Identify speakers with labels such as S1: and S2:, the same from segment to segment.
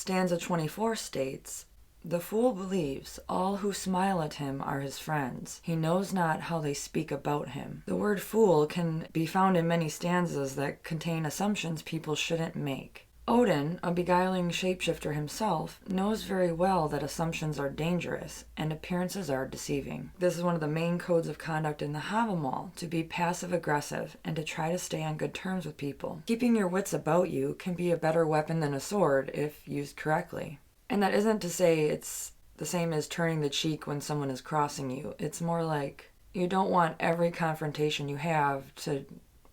S1: Stanza 24 states, "The fool believes all who smile at him are his friends. He knows not how they speak about him." The word fool can be found in many stanzas that contain assumptions people shouldn't make. Odin, a beguiling shapeshifter himself, knows very well that assumptions are dangerous and appearances are deceiving. This is one of the main codes of conduct in the havamal, to be passive-aggressive and to try to stay on good terms with people. Keeping your wits about you can be a better weapon than a sword if used correctly. And that isn't to say it's the same as turning the cheek when someone is crossing you. It's more like you don't want every confrontation you have to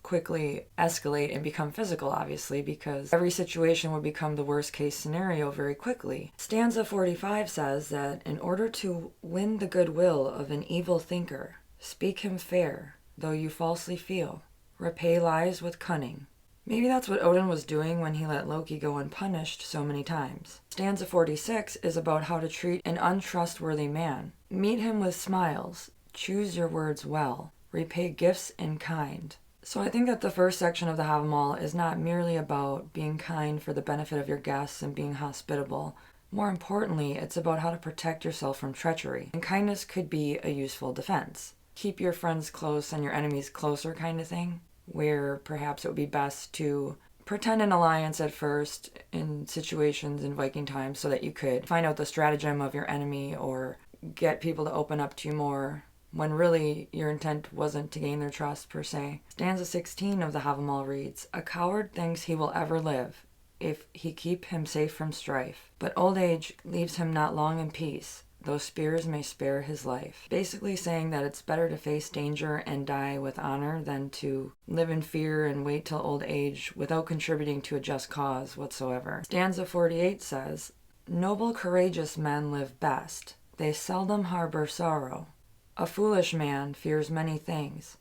S1: quickly escalate and become physical, obviously, because every situation would become the worst case scenario very quickly. Stanza 45 says that in order to win the goodwill of an evil thinker, speak him fair, though you falsely feel. Repay lies with cunning. Maybe that's what Odin was doing when he let Loki go unpunished so many times. Stanza 46 is about how to treat an untrustworthy man. Meet him with smiles. Choose your words well. Repay gifts in kind. So I think that the first section of the havamal is not merely about being kind for the benefit of your guests and being hospitable. More importantly, it's about how to protect yourself from treachery. And kindness could be a useful defense. Keep your friends close and your enemies closer kind of thing, where perhaps it would be best to pretend an alliance at first in situations in Viking times so that you could find out the stratagem of your enemy or get people to open up to you more, when really your intent wasn't to gain their trust per se. Stanza 16 of the havamal reads, "A coward thinks he will ever live, if he keep him safe from strife. But old age leaves him not long in peace, though spears may spare his life." Basically saying that it's better to face danger and die with honor than to live in fear and wait till old age without contributing to a just cause whatsoever. Stanza 48 says, "Noble, courageous men live best. They seldom harbor sorrow. A foolish man fears many things,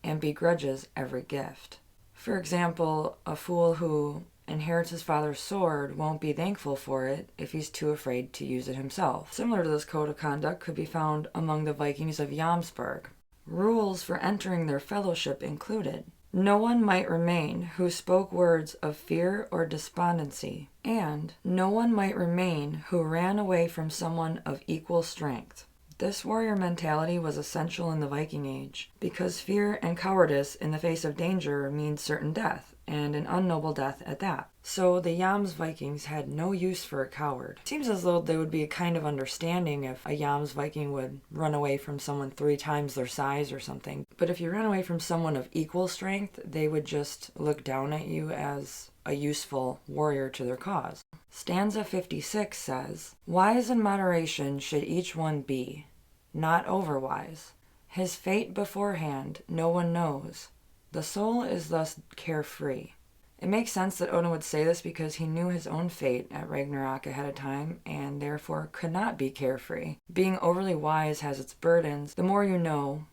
S1: and begrudges every gift." For example, a fool who inherits his father's sword won't be thankful for it if he's too afraid to use it himself. Similar to this code of conduct could be found among the Vikings of Jomsburg. Rules for entering their fellowship included: no one might remain who spoke words of fear or despondency, and no one might remain who ran away from someone of equal strength. This warrior mentality was essential in the Viking Age, because fear and cowardice in the face of danger means certain death, and an unnoble death at that. So the Jom's Vikings had no use for a coward. It seems as though they would be kind of understanding if a Jom's Viking would run away from someone 3 times their size or something. But if you ran away from someone of equal strength, they would just look down at you as a useful warrior to their cause. Stanza 56 says, "Wise in moderation should each one be, not overwise. His fate beforehand no one knows. The soul is thus carefree." It makes sense that Odin would say this because he knew his own fate at Ragnarok ahead of time and therefore could not be carefree. Being overly wise has its burdens. The more you know,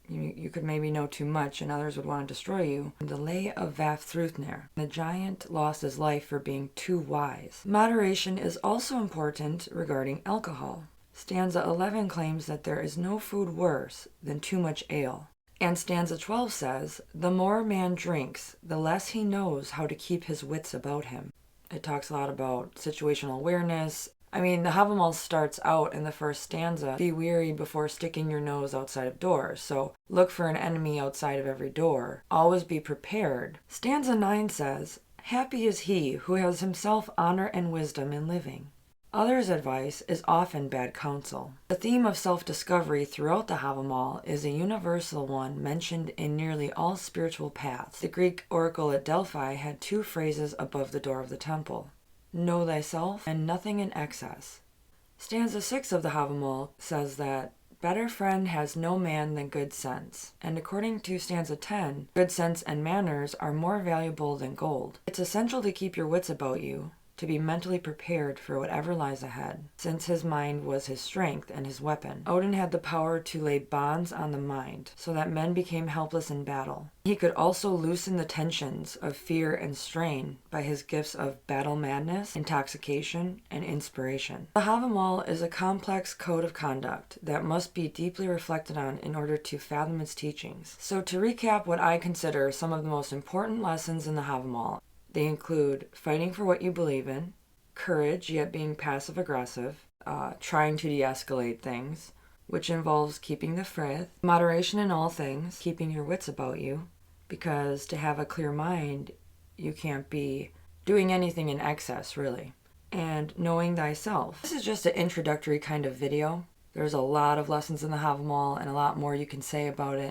S1: you could maybe know too much and others would want to destroy you. The Lay of Vafthrûdnir. The giant lost his life for being too wise. Moderation is also important regarding alcohol. Stanza 11 claims that there is no food worse than too much ale. And stanza 12 says, "The more man drinks, the less he knows how to keep his wits about him." It talks a lot about situational awareness. I mean, the havamal starts out in the first stanza, "Be wary before sticking your nose outside of doors." So look for an enemy outside of every door. Always be prepared. Stanza 9 says, "Happy is he who has himself honor and wisdom in living. Others' advice is often bad counsel." The theme of self-discovery throughout the havamal is a universal one mentioned in nearly all spiritual paths. The Greek oracle at Delphi had 2 phrases above the door of the temple: "Know thyself" and "nothing in excess." Stanza 6 of the havamal says that better friend has no man than good sense. And according to stanza 10, good sense and manners are more valuable than gold. It's essential to keep your wits about you, to be mentally prepared for whatever lies ahead, since his mind was his strength and his weapon. Odin had the power to lay bonds on the mind, so that men became helpless in battle. He could also loosen the tensions of fear and strain by his gifts of battle madness, intoxication, and inspiration. The havamal is a complex code of conduct that must be deeply reflected on in order to fathom its teachings. So to recap what I consider some of the most important lessons in the havamal, they include fighting for what you believe in, courage yet being passive aggressive, trying to de-escalate things, which involves keeping the faith, moderation in all things, keeping your wits about you, because to have a clear mind, you can't be doing anything in excess, really. And knowing thyself. This is just an introductory kind of video. There's a lot of lessons in the havamal and a lot more you can say about it.